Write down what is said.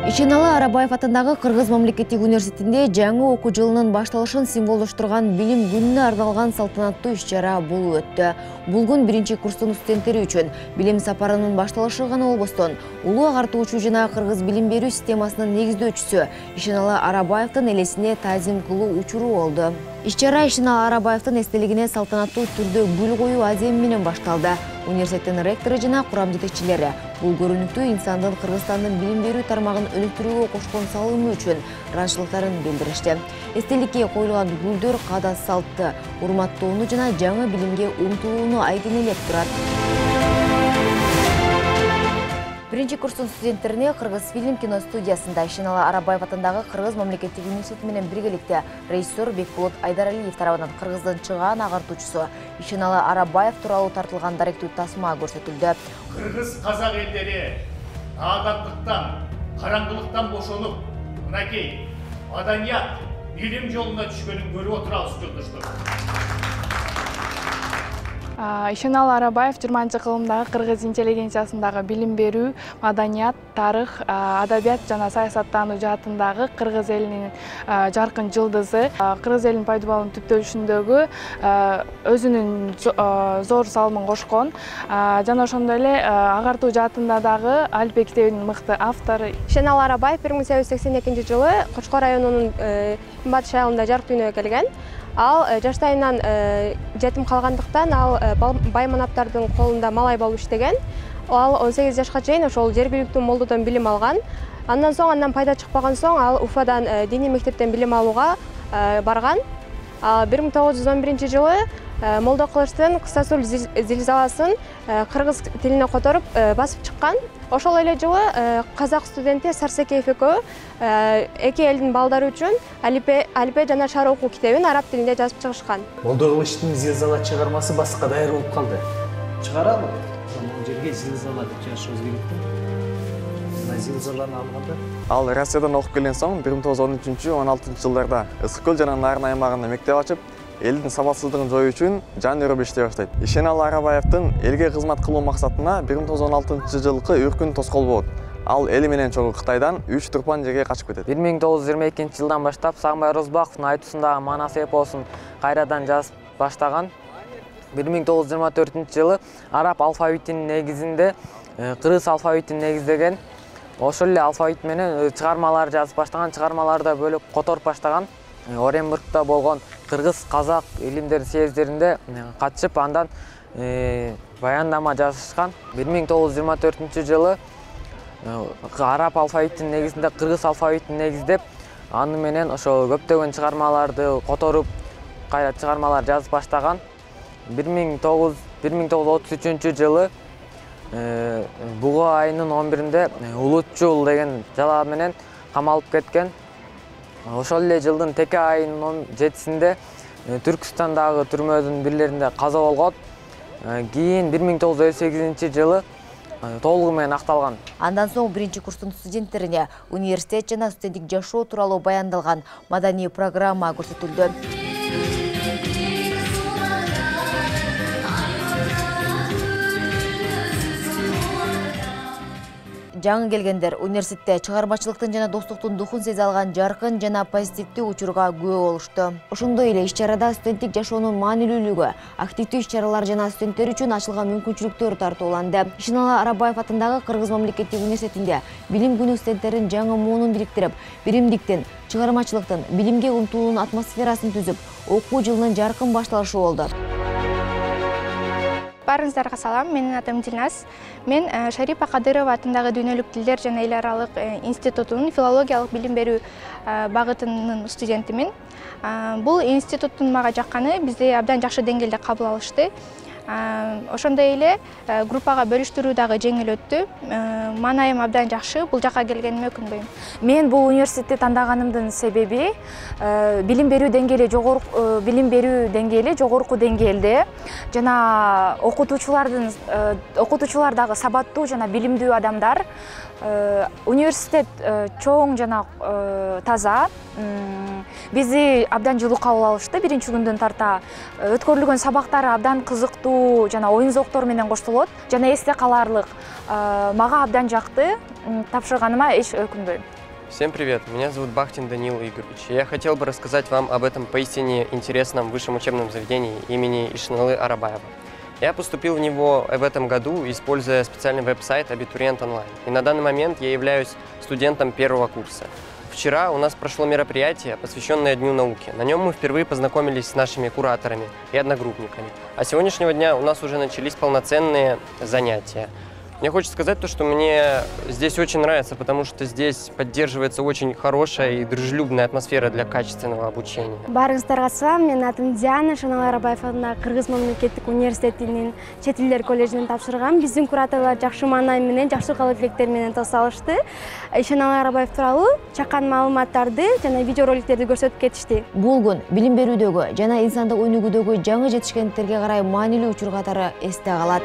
Ишеналы Арабаев атындагы Кыргыз мамлекеттик университетинде жаңы окуу жылынын башталышын символдоштурган билим күнүнө арналган салтанаттуу иш-чара болуп өттү. Бул күн биринчи курстун студенттери үчүн билим сапарынын башталышы гана болбостон, улуу агартуучу жана кыргыз билим берүү системасынын негиздөөчүсү Ишеналы Арабаевдин элесине таазим кылуу учуру болду. Иш-чара Ишеналы Арабаевдин эстелигине салтанаттуу түрдө гүл коюу аземи менен башталды. Университеттин ректору жана курам жетекчилери бул көрүнүктүү инсандын Кыргызстандын билим берүү тармагын өнүктүрүүгө кошкон салымы үчүн ыраазычылыктарын билдиришти. Эстеликке коюлган гүлдөр каада салтты, урматтоону жана жаңы билимге умтулууну айгинелеп турат. Биринчи курстун студенттерине Кыргыз фильм кино студиясында Ишеналы Арабаев атындагы Кыргыз мамлекеттик университети менен биргеликте режиссер Бекболот Айдаралиев тарабынан Кыргыздын чыгаан агартуучусу Ишеналы Арабаев тууралуу тартылган даректүү тасма көрсөтүлдү. Кыргыз казак элдери наадаттыктан, караңгылыктан бошонуп, мынакей маданият, билим жолуна түшкөнүн көрүп отурабыз жолдоштор. Ишеналы Арабаев 20-кылымдагы кыргыз интеллигенциясындагы билим берүү, маданият, тарых, адабият жана саясаттануу жаатындагы кыргыз элинин жаркын жылдызы, кыргыз элинин пайдубалын түптөлүшүндөгү өзүнүн зор салымын кошкон жана ошондой эле агартуу жаатында дагы Алипе китебинин мыкты автору. Ишеналы Арабаев 1882 жылы Кочкор районунун Батыш айылында жарык дүйнөгө келген. Ал жаштайынан жетим калгандыктан ал бай манаптардын колунда малай болуп иштеген. Ал 18 жашка чейин ошол жергиликтүү молдодон билим алган. Андан соң андан пайда чыкпаган соң ал Уфадан диний мектептен билим алууга барган. 1911 жылы Молдо Кылычтын Кысасул зилзаласын кыргыз тилине которуп басып чыккан. Ошол эле жылы казак студенти Сарсекеев экөө эки элдин балдары үчүн Алипе жана Шаар окуу китебин араб тилинде жазып чыгышкан. Молдо Кылычтын зилзала чыгармасы баска даяр болуп калды. Чыгарабы? Бул жерге зилзала деп жазышыбыз керек да. Мына зилзаланы алганда Ал Россиядан окуп келген соң 1913-16 жылдарда Ысык көл жана Нарын аймагында мектеп ачып, элдин сабатсыздыгын жоюу үчүн жан өрүп иштей баштайт. Ишеналы Арабаевдин элге кызмат кылуу максатына 1916 жылкы үркүн тоскоол болот. Ал эли менен чогуу Кытайдан 3 турпан жерге качып кетет. 1922 жылдан баштап Сагынбай Орозбаковдун айтуусундагы манас эпосун кайрадан жазып баштаган. 1924 жылы араб алфавитинин негизинде кыргыз алфавитин негиздеген. Ошол эле алфавит менен чыгармалар жазып баштаган, чыгармаларды бөлүп которуп баштаган. Оренбургда болгон кыргыз казак илимдер съездеринде катышып, андан баяндама жазышкан. 1924 жылы араб алфавитинин негизинде кыргыз алфавитин негиздеп, аны менен ошо көптөгөн чыгармаларды которуп, кайра чыгармалар жазып баштаган. 1933 жылы буга айынын 11-inde Улутчул деген жала менен камалып кеткен. Ошол эле жылдын теке айынын 7-синде Түркүстандагы түрмөдүн бирлеринде каза болгон. Кийин 1958 жылы толугу менен акталган. Андан соң биринчи курстун студенттерине университет жана студенттик жашоо тууралуу баяндалган маданий программа көрсөтүлдү. Жаңы келгендер университетте чыгармачылыктын жана достуктун духун сезе алган жаркын жана позитивдүү учурга күбө болушту. Ошондой эле иш-чарада студенттик жашоонун маанилүүлүгү, активдүү иш-чаралар жана студенттер үчүн ачылган мүмкүнчүлүктөр тартууланды. Ишеналы Арабаев атындагы Кыргыз мамлекеттик университетинде билим күнү студенттердин жаңы муунун бириктирип, биримдиктин, чыгармачылыктын, билимге умтулуунун атмосферасын түзүп, окуу жылынын жаркын башталышы болду. Барыңыздарга салам, менин атым Дилназ. Мен Шарипа Кадырова атындагы Дүйнөлүк тилдер жана эл аралык институтунун филологиялык билим берүү багытынын студентимин. Бул институттун мага жакканы, бизди абдан жакшы деңгээлде кабыл алышты. Ошондой эле группага бөлүштүрүү дагы жеңил өттү. Маанайым абдан жакшы, бул жакка келгениме өкүнбөйм. Мен бул университетти тандаганымдын себеби билим берүү деңгээли жогорку деңгээлде жана окутуучулар дагы сабаттуу жана билимдүү адамдар. Университет чоң жана таза. Бизди абдан жылуу кабыл алышты биринчи күндөн тарта. Өткөрүлгөн сабактар абдан кызыктуу жана оюн зооктор менен коштолот жана эсте каларлык. Мага абдан жакты. Тапшырганыма эч өкүнбөйм. Всем привет, меня зовут Бахтин Даниил Игоревич. Я хотел бы рассказать вам об этом поистине интересном высшем учебном заведении имени Ишеналы Арабаева. Я поступил в него в этом году, используя специальный веб-сайт «Абитуриент онлайн». И на данный момент я являюсь студентом первого курса. Вчера у нас прошло мероприятие, посвященное Дню науки. На нем мы впервые познакомились с нашими кураторами и одногруппниками. А с сегодняшнего дня у нас уже начались полноценные занятия. Мне хочется сказать то, что мне здесь очень нравится, потому что здесь поддерживается очень хорошая и дружелюбная атмосфера для качественного обучения. Барыңыздарга салам, мен атым Диана, Ишеналы Арабаев атындагы Кыргыз мамлекеттик университетинин чет тилдер колледжинен тапшыргам. Биздин кураторлор жакшы маанай менен, жакшы каалоо тилектер менен тосалышты. Ишеналы Арабаев тууралуу чакан маалыматтарды жана видеороликтерди көрсөтүп кетишти. Бул күн билим берүүдөгү жана инсандык өнүгүүдөгү жаңы жетишкендиктерге карай маанилүү учур катары эсте калат.